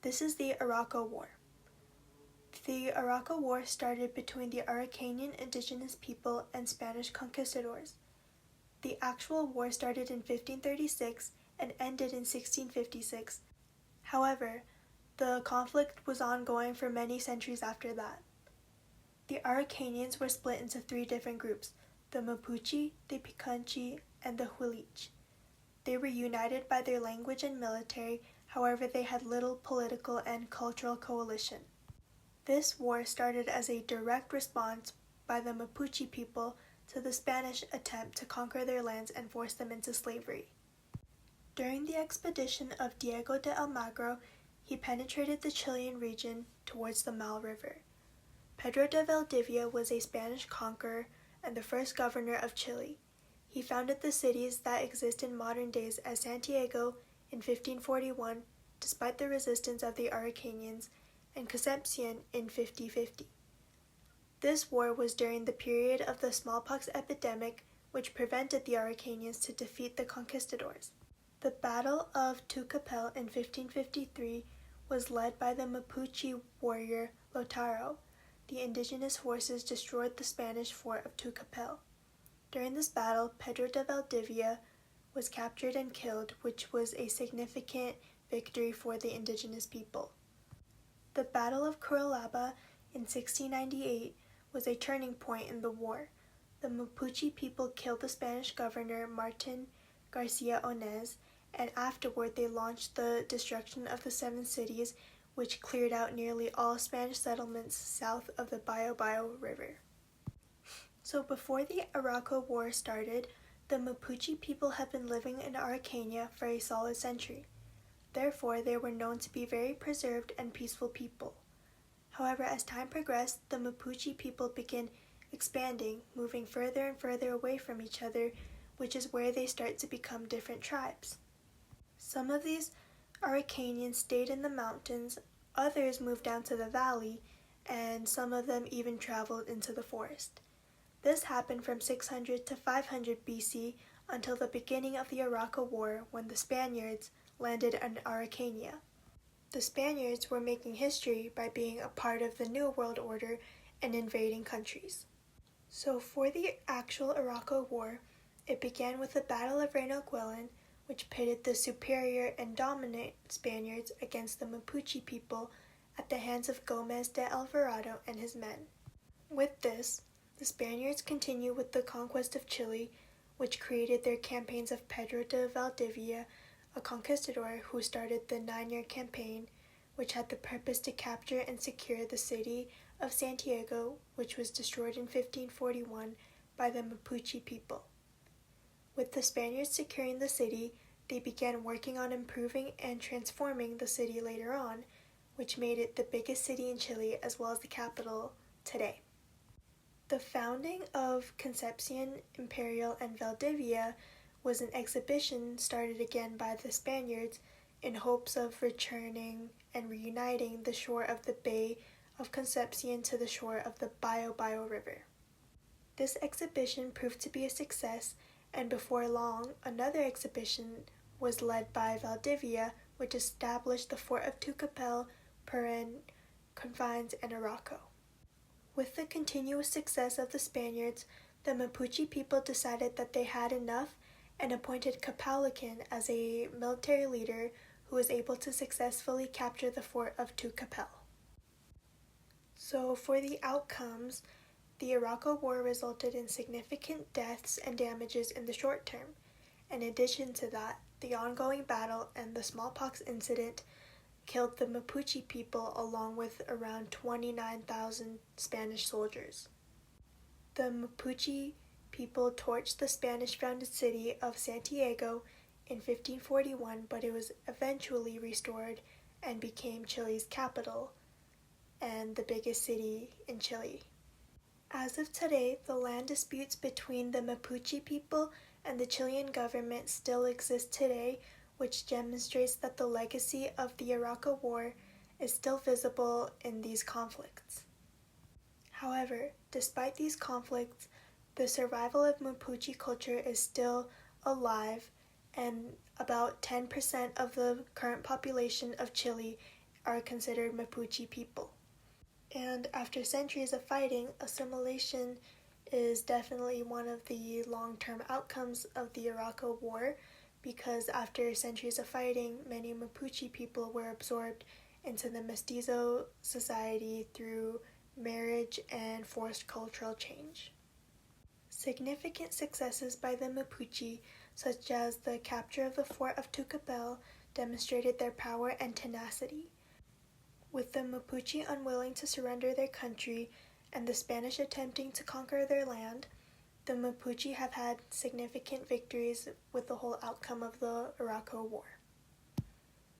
This is the Arauco War. The Arauco War started between the Araucanian indigenous people and Spanish conquistadors. The actual war started in 1536 and ended in 1656. However, the conflict was ongoing for many centuries after that. The Araucanians were split into three different groups: the Mapuche, the Picunchi, and the Huiliche. They were united by their language and military, however they had little political and cultural coalition. This war started as a direct response by the Mapuche people to the Spanish attempt to conquer their lands and force them into slavery. During the expedition of Diego de Almagro, he penetrated the Chilean region towards the Mal River. Pedro de Valdivia was a Spanish conqueror and the first governor of Chile. He founded the cities that exist in modern days as Santiago in 1541, despite the resistance of the Araucanians, and Concepcion in 1550. This war was during the period of the smallpox epidemic, which prevented the Araucanians to defeat the conquistadors. The Battle of Tucapel in 1553 was led by the Mapuche warrior Lautaro. The indigenous forces destroyed the Spanish fort of Tucapel. During this battle, Pedro de Valdivia was captured and killed, which was a significant victory for the indigenous people. The Battle of Curalaba in 1698 was a turning point in the war. The Mapuche people killed the Spanish governor Martin Garcia Onez, and afterward they launched the destruction of the 7 cities, which cleared out nearly all Spanish settlements south of the Biobío River. So before the Arauco War started, the Mapuche people had been living in Araucania for a solid century. Therefore, they were known to be very preserved and peaceful people. However, as time progressed, the Mapuche people began expanding, moving further and further away from each other, which is where they start to become different tribes. Some of these Araucanians stayed in the mountains, others moved down to the valley, and some of them even traveled into the forest. This happened from 600 to 500 BC until the beginning of the Arauco War, when the Spaniards landed in Araucania. The Spaniards were making history by being a part of the New World Order and invading countries. So for the actual Arauco War, it began with the Battle of Reynoquilin, which pitted the superior and dominant Spaniards against the Mapuche people at the hands of Gómez de Alvarado and his men. With this, the Spaniards continued with the conquest of Chile, which created their campaigns of Pedro de Valdivia, a conquistador who started the 9-year campaign, which had the purpose to capture and secure the city of Santiago, which was destroyed in 1541 by the Mapuche people. With the Spaniards securing the city, they began working on improving and transforming the city later on, which made it the biggest city in Chile as well as the capital today. The founding of Concepcion, Imperial, and Valdivia was an exhibition started again by the Spaniards in hopes of returning and reuniting the shore of the Bay of Concepcion to the shore of the Biobío River. This exhibition proved to be a success, and before long, another exhibition was led by Valdivia, which established the fort of Tucapel, Puren, Confines, and Arauco. With the continuous success of the Spaniards, the Mapuche people decided that they had enough and appointed Capaulican as a military leader who was able to successfully capture the fort of Tucapel. So for the outcomes, the Arauco War resulted in significant deaths and damages in the short term. In addition to that, the ongoing battle and the smallpox incident killed the Mapuche people along with around 29,000 Spanish soldiers. The Mapuche people torched the Spanish-founded city of Santiago in 1541, but it was eventually restored and became Chile's capital and the biggest city in Chile. As of today, the land disputes between the Mapuche people and the Chilean government still exist today, which demonstrates that the legacy of the Arauco War is still visible in these conflicts. However, despite these conflicts, the survival of Mapuche culture is still alive, and about 10% of the current population of Chile are considered Mapuche people. And after centuries of fighting, assimilation is definitely one of the long-term outcomes of the Arauco War, because after centuries of fighting, many Mapuche people were absorbed into the mestizo society through marriage and forced cultural change. Significant successes by the Mapuche, such as the capture of the fort of Tucapel, demonstrated their power and tenacity. With the Mapuche unwilling to surrender their country and the Spanish attempting to conquer their land, the Mapuche have had significant victories with the whole outcome of the Arauco War.